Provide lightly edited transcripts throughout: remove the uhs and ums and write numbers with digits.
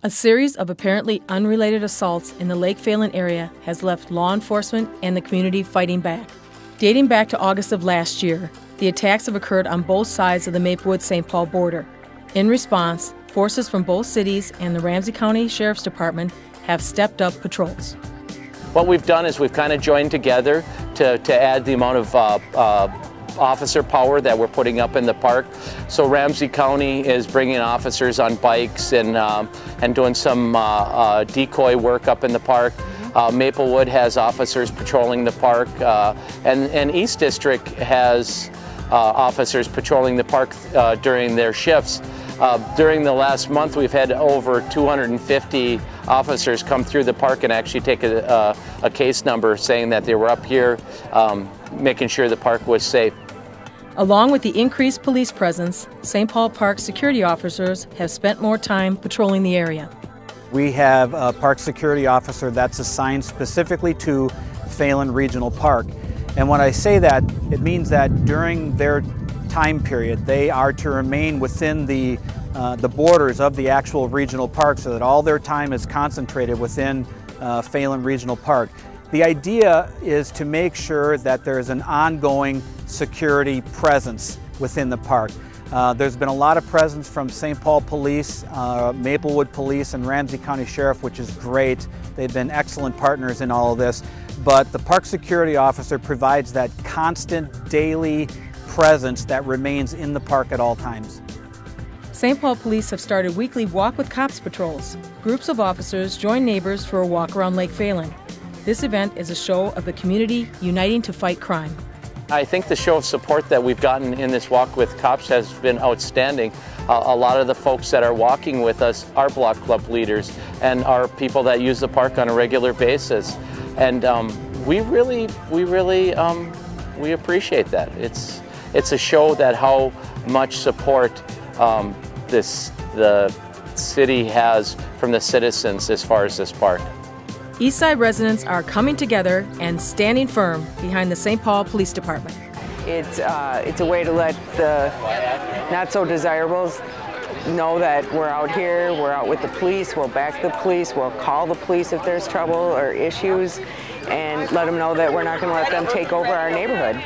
A series of apparently unrelated assaults in the Lake Phalen area has left law enforcement and the community fighting back. Dating back to August of last year, the attacks have occurred on both sides of the Maplewood-St. Paul border. In response, forces from both cities and the Ramsey County Sheriff's Department have stepped up patrols. What we've done is we've kind of joined together to add the amount of officer power that we're putting up in the park. So Ramsey County is bringing officers on bikes and doing some decoy work up in the park. Maplewood has officers patrolling the park, and East District has officers patrolling the park during their shifts. During the last month, we've had over 250 officers come through the park and actually take a case number saying that they were up here making sure the park was safe. Along with the increased police presence, St. Paul Park security officers have spent more time patrolling the area. We have a park security officer that's assigned specifically to Phalen Regional Park. And when I say that, it means that during their time period, they are to remain within the borders of the actual regional park so that all their time is concentrated within Phalen Regional Park. The idea is to make sure that there is an ongoing security presence within the park. There's been a lot of presence from St. Paul Police, Maplewood Police, and Ramsey County Sheriff, which is great. They've been excellent partners in all of this. But the park security officer provides that constant daily presence that remains in the park at all times. St. Paul Police have started weekly Walk with Cops patrols. Groups of officers join neighbors for a walk around Lake Phalen. This event is a show of the community uniting to fight crime. I think the show of support that we've gotten in this Walk with Cops has been outstanding. A lot of the folks that are walking with us are block club leaders and are people that use the park on a regular basis. And we appreciate that. It's a show that how much support the city has from the citizens as far as this park. Eastside residents are coming together and standing firm behind the St. Paul Police Department. It's a way to let the not so desirables know that we're out here, we're out with the police, we'll back the police, we'll call the police if there's trouble or issues, and let them know that we're not going to let them take over our neighborhood.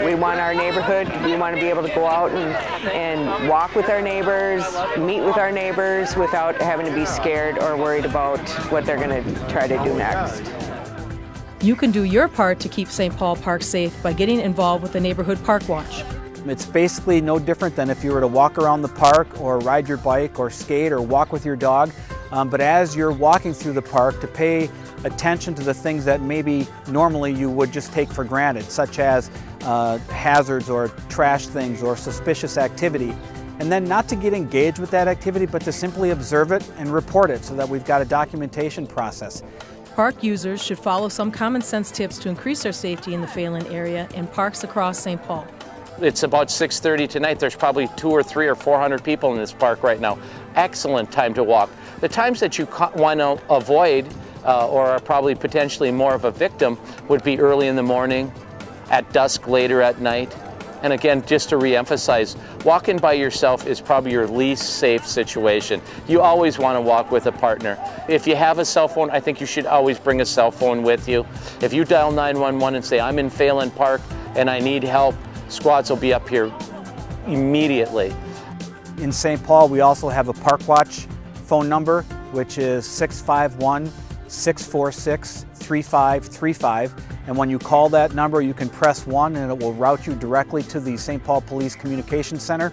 We want our neighborhood, we want to be able to go out and walk with our neighbors, meet with our neighbors without having to be scared or worried about what they're going to try to do next. You can do your part to keep St. Paul Park safe by getting involved with the Neighborhood Park Watch. It's basically no different than if you were to walk around the park or ride your bike or skate or walk with your dog. But as you're walking through the park, to pay attention to the things that maybe normally you would just take for granted, such as hazards or trash things or suspicious activity. And then not to get engaged with that activity, but to simply observe it and report it so that we've got a documentation process. Park users should follow some common sense tips to increase their safety in the Phalen area and parks across St. Paul. It's about 6:30 tonight. There's probably 200 or 300 or 400 people in this park right now. Excellent time to walk. The times that you want to avoid or are probably potentially more of a victim would be early in the morning, at dusk later at night. And again, just to re-emphasize, walking by yourself is probably your least safe situation. You always want to walk with a partner. If you have a cell phone, I think you should always bring a cell phone with you. If you dial 911 and say, I'm in Phalen Park and I need help, squads will be up here immediately. In St. Paul, we also have a Park Watch phone number, which is 651-646-3535. And when you call that number, you can press 1 and it will route you directly to the St. Paul Police Communications Center.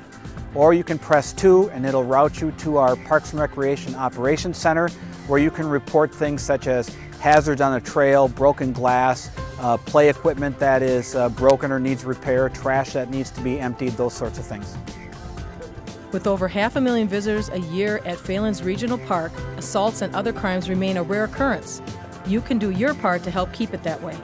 Or you can press 2 and it'll route you to our Parks and Recreation Operations Center, where you can report things such as hazards on the trail, broken glass, play equipment that is broken or needs repair, trash that needs to be emptied, those sorts of things. With over 500,000 visitors a year at Phalen's Regional Park, assaults and other crimes remain a rare occurrence. You can do your part to help keep it that way.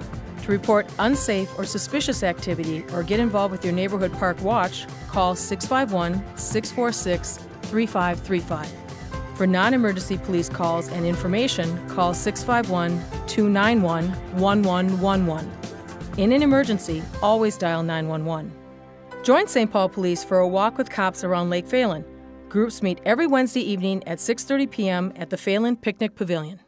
To report unsafe or suspicious activity or get involved with your Neighborhood Park Watch, call 651-646-3535. For non-emergency police calls and information, call 651-291-1111. In an emergency, always dial 911. Join St. Paul Police for a walk with cops around Lake Phalen. Groups meet every Wednesday evening at 6:30 p.m. at the Phalen Picnic Pavilion.